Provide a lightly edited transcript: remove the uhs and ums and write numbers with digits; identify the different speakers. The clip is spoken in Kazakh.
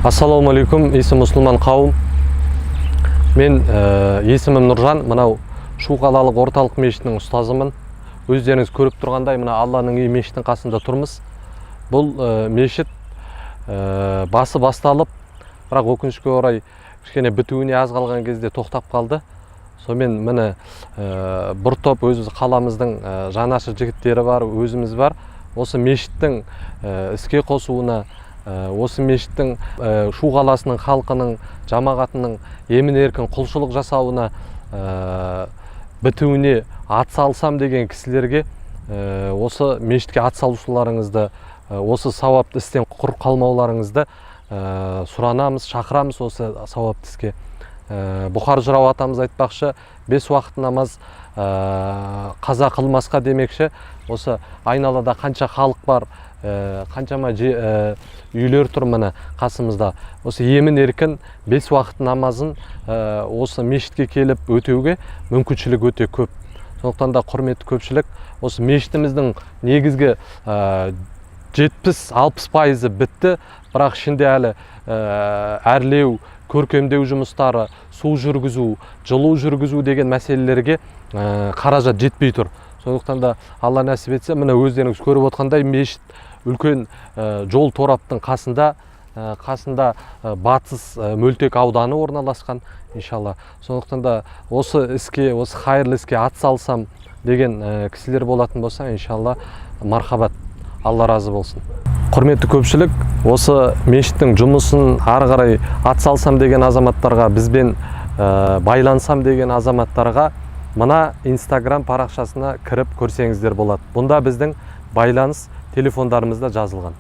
Speaker 1: Ассалаумалейкум, есі мұсылман қауым. Мен есімім Нұржан, мынау Шу қалалық орталық мешітінің ұстазымын. Өздеріңіз көріп тұрғандай, мына Алланың үй мешітінің қасында тұрмыз. Бұл мешіт басы басталып, бірақ өкінішке орай кішкене бітуіне аз қалған кезде тоқтап қалды. Сонымен міне бір топ өз қаламыздың жанашыр жігіттері бар, өзіміз бар. Осы мешіттің іске қосуына, осы мешіттің Шу қаласының халқының, жамағатының емін-еркін құлшылық жасауына, бітуіне атсалысам деген кісілерге осы мешітке атсалысуларыңызды, осы сауапты істен құр қалмауларыңызды сұранамыз, шақырамыз осы сауапты іске. Бұхар жырау атамыз айтпақшы, 5 уақыт намаз қаза қылмасқа демекші. Осы айналада қанша халық бар, қаншама үйлер тұр міне қасымызда. Осы емін еркін 5 уақыт намазын осы мешітке келіп өтеуге мүмкіншілік өте көп. Сондықтан да құрметті көпшілік, осы мешітіміздің негізгі 70-60% бітті, бірақ ішінде әлі әрлеу, көркемдеу жұмыстары, су жүргізу, жылу жүргізу деген мәселелерге қаражат жетпей тұр. Сондықтан да Алла нәсіп етсе, міне өздеріңіз көріп отқандай мешіт үлкен жол тораптың қасында батыс Мөлтек ауданы орналасқан, иншалла. Сондықтан да осы іске, осы хайырлы іске атсалсам деген кісілер болатын болса, иншалла мархабат, Алла разы болсын. Құрметті көпшілік, осы мешіттің жұмысын ары қарай атсалсам деген азаматтарға, бізбен байлансам деген азаматтарға мына Instagram парақшасына кіріп көрсеңіздер болады. Бұнда біздің байланыс телефондарымызда жазылған.